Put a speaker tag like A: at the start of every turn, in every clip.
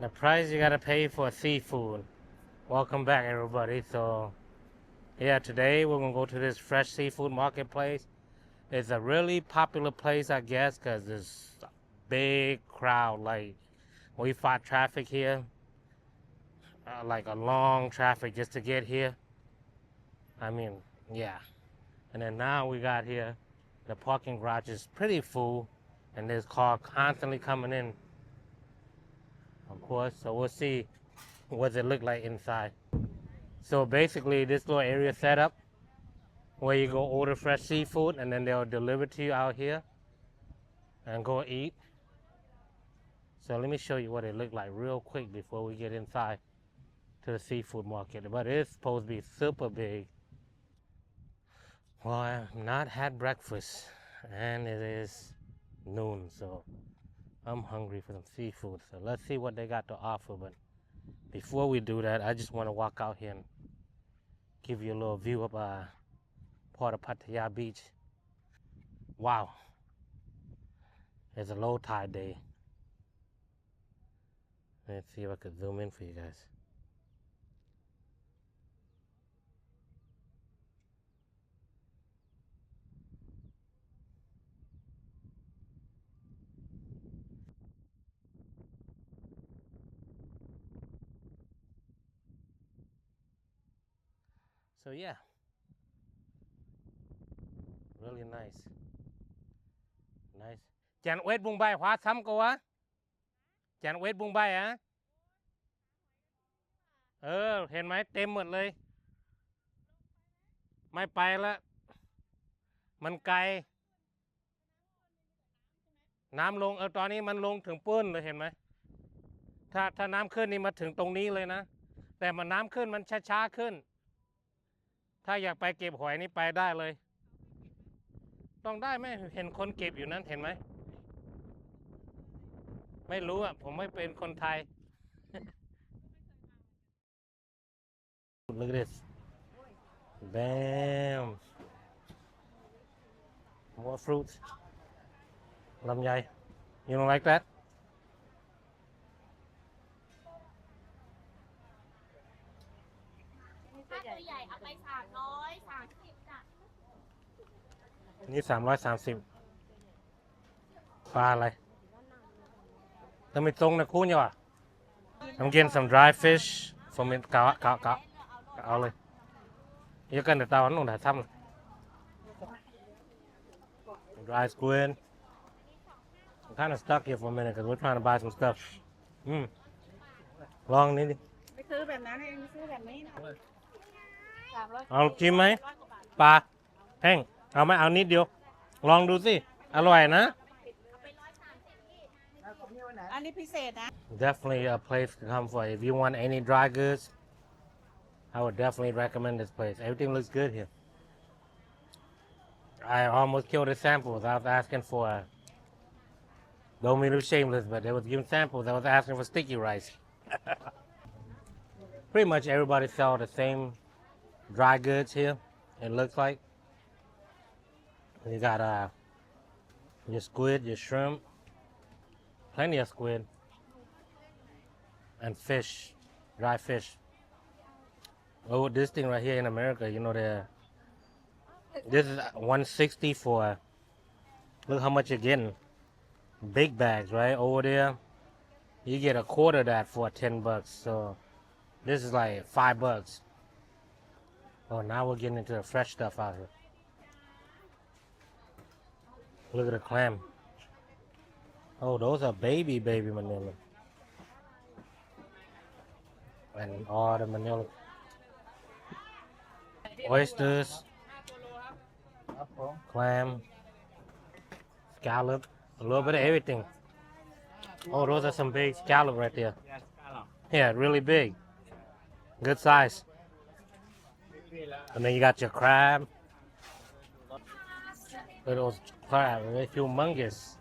A: The price you gotta pay for seafood. Welcome back, everybody. So, yeah, today we're gonna go to this fresh seafood marketplace. It's a really popular place, I guess, because there's a big crowd. Like, we fought traffic here, like a long traffic just to get here. I mean, yeah. And then now we got here, the parking garage is pretty full, and there's cars constantly coming in, of course. So we'll see what it look like inside. So basically, this little area set up where you go order fresh seafood, and then they'll deliver to you out here and go eat. So let me show you what it looked like real quick before we get inside to the seafood market. But it's supposed to be super big. Well, I've not had breakfast, and it is noon, so I'm hungry for some seafood. So let's see what they got to offer. But before we do that, I just want to walk out here and give you a little view of part of Pattaya Beach. Wow, it's a low tide day. Let's see if I can zoom in for you guys. So yeah, really nice. Nice. Chàng Uết Bung Bay hóa thăm cô á. Chàng Uết Bung Bay á.เห็นไหมเต็มหมดเลยไม่ไปละมันไกลน้ำลงตอนนี้มันลงถึงปื้นเลยเห็นไหมถ้าน้ำขึ้นนี่มาถึงตรงนี้เลยนะแต่มันน้ำขึ้นมันช้าๆขึ้นถ้าอยากไปเก็บหอยนี่ไปได้เลยต้องได้ไหมเห็นคนเก็บอยู่นั้นเห็นไหมไม่รู้อ่ะผมไม่เป็นคนไทย Look at this. Bam. More fruits. Lamyai. You don't like that?
B: ถ้าตัวใหญ่เอาไป330จ้ะ
A: นี่330ปลาอะไรทำไมตรงนะคู่เนี่ยว่ะ I'm getting some dry fish from it กะเอาเลยเยอะกันแต่ตาวันนู้นถ่ายทำ dry squid I'm kind of stuck here for a minute because we're trying to buy some stuff ลองนี่ดิ
B: ไม่ซื้อแบบนั้นเองซื้อแบบนี้นะ
A: เอาชิมไหมปลาแห้งเอาไหมเอานิดเดียวลองดูสิอร่อยนะ
B: อันนี้พิเศษนะ
A: Definitely a place to come for. If you want any dry goods, I would definitely recommend this place. Everything looks good here. I almost killed the samples. I was asking for, don't mean to be shameless, but they was giving samples. I was asking for sticky rice. Pretty much everybody sell the same dry goods here, it looks like. You got your squid, your shrimp, plenty of squid, and fish, dry fish. Oh, this thing right here in America, you know, this is 160 for, look how much you're getting. Big bags, right? Over there, you get a quarter of that for 10 bucks. So this is like $5. Oh, now we're getting into the fresh stuff out here. Look at the clam. Oh, those are baby manila. And all the manila. Oysters. Clam. Scallop. A little bit of everything. Oh, those are some big scallop right there. Yeah, really big. Good size. And then you got your crab. Look at those crabs. They're humongous.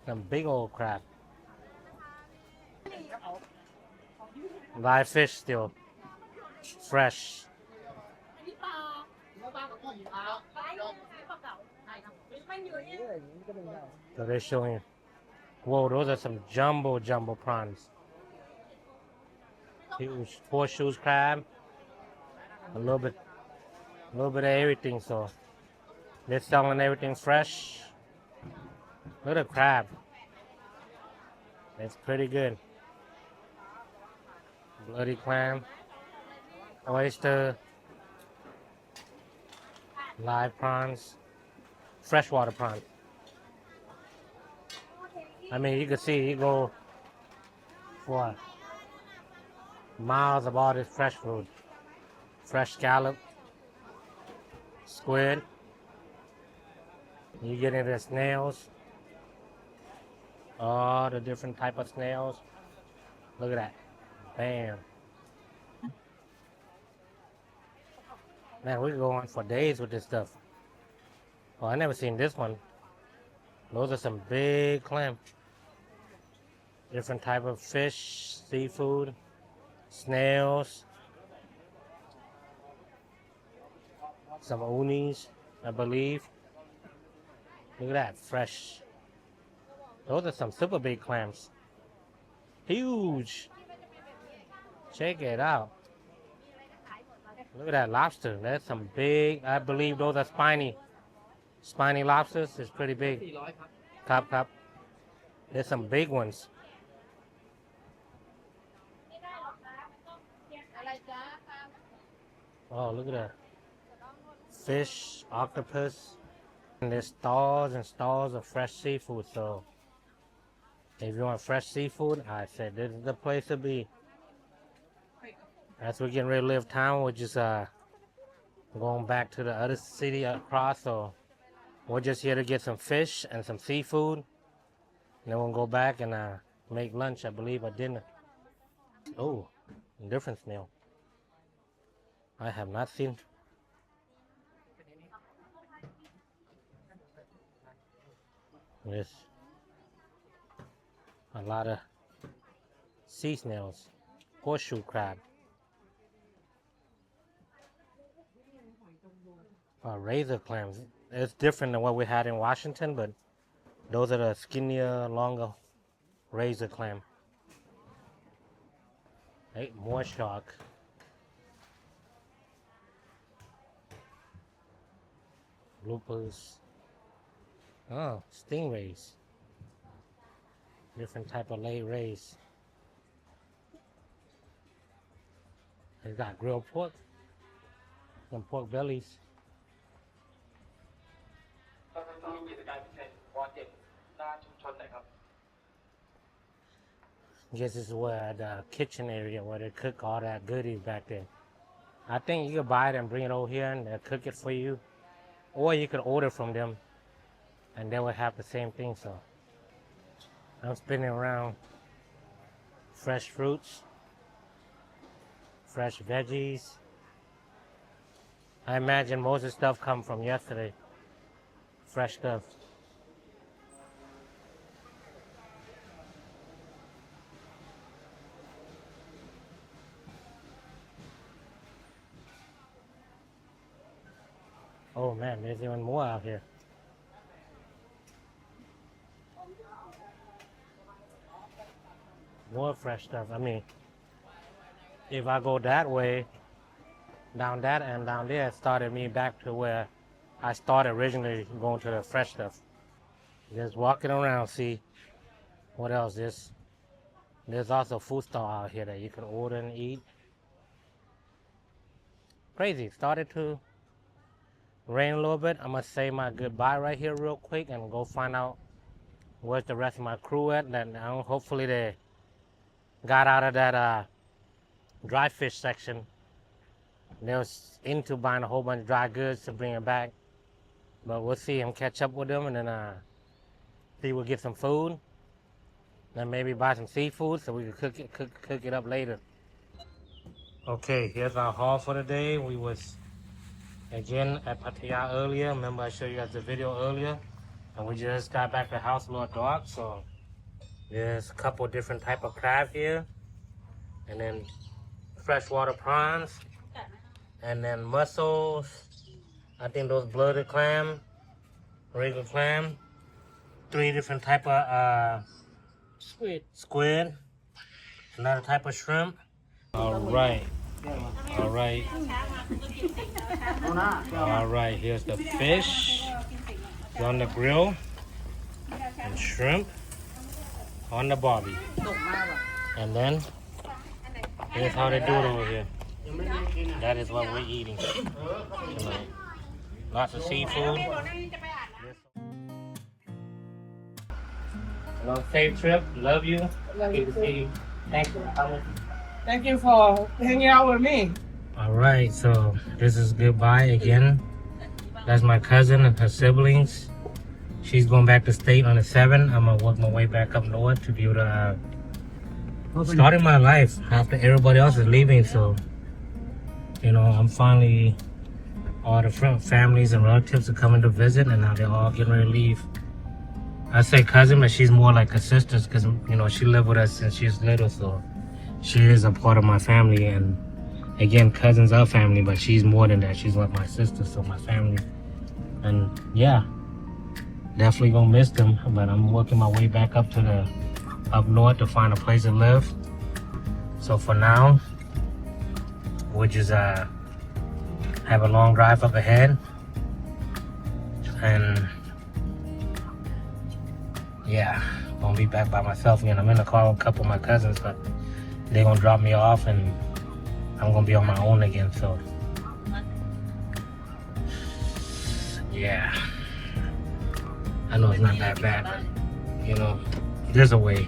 A: Some big old crab. Live fish still. Fresh. So they're showing you. Whoa, those are some jumbo prawns. Huge horseshoes crab. A little bit of everything. So they're selling everything fresh. Look at the crab. It's pretty good. Bloody clam, oyster, live prawns, freshwater prawns. I mean, you can see you go for miles of all this fresh food. Fresh scallop, squid. You get into snails. All the different type of snails. Look at that. Bam. Man, we could go on for days with this stuff. Oh, I never seen this one. Those are some big clams. Different type of fish, seafood, snails. Some unis, I believe. Look at that, fresh. Those are some super big clams. Huge. Check it out. Look at that lobster. That's some big, I believe those are spiny. Spiny lobsters. It's pretty big. Cup. There's some big ones. Oh, look at that. Fish, octopus. And there's stalls and stalls of fresh seafood. So if you want fresh seafood, I said this is the place to be. As we're getting ready to leave town, we're just going back to the other city across. So we're just here to get some fish and some seafood. And then we'll go back and make lunch, I believe, or dinner. Oh, different snail. I have not seen. Yes. A lot of sea snails. Horseshoe crab. Razor clams. It's different than what we had in Washington, but those are the skinnier, longer razor clam. Hey, more shark. Loopers. Oh, stingrays. Different type of lay rays. They got grilled pork. Some pork bellies. This is where the kitchen area where they cook all that goodies back there. I think you could buy it and bring it over here and they'll cook it for you. Or you could order from them and they will have the same thing. So I'm spinning around fresh fruits, fresh veggies. I imagine most of the stuff come from yesterday. Fresh stuff. Oh man, there's even more out here. More fresh stuff. I mean, if I go that way, down that and down there, it started me back to where I started originally going to the fresh stuff. Just walking around, see what else is. There's also food stall out here that you can order and eat. Crazy. Started to rain a little bit. I'm gonna say my goodbye right here real quick and go find out where's the rest of my crew at. And hopefully they got out of that dry fish section. They was into buying a whole bunch of dry goods to bring it back. But we'll see him catch up with them and then see we'll get some food. Then maybe buy some seafood so we can cook it up later. Okay, here's our haul for the day. We was again at Pattaya earlier. Remember I showed you guys the video earlier. And we just got back to the house a little dark. So there's a couple different type of crab here. And then freshwater prawns. And then mussels. I think those blooded clam, regular clam, 3 different type of squid, another type of shrimp, All right. All right. All right. Here's the fish on the grill and shrimp on the barbie. And then here's how they do it over here. That is what we're eating tonight. Lots of seafood. Well, safe trip. Love you. Good to see you. Thanks for coming.
C: Thank you for hanging out with me.
A: All right, so this is goodbye again. That's my cousin and her siblings. She's going back to state on the 7th. I'm gonna work my way back up north to be able to start my life after everybody else is leaving. So, you know, I'm finally, all the families and relatives are coming to visit, and now they're all getting ready to leave. I say cousin, but she's more like a sister because, you know, she lived with us since she was little, so she is a part of my family. And again, cousins are family, but she's more than that. She's like my sister, so my family. And yeah, definitely gonna miss them, but I'm working my way back up north to find a place to live. So for now, we'll just have a long drive up ahead, and yeah, gonna be back by myself again. I'm in the car with a couple of my cousins, but they're gonna drop me off and I'm gonna be on my own again. So yeah, I know it's not that bad, but you know, there's a way.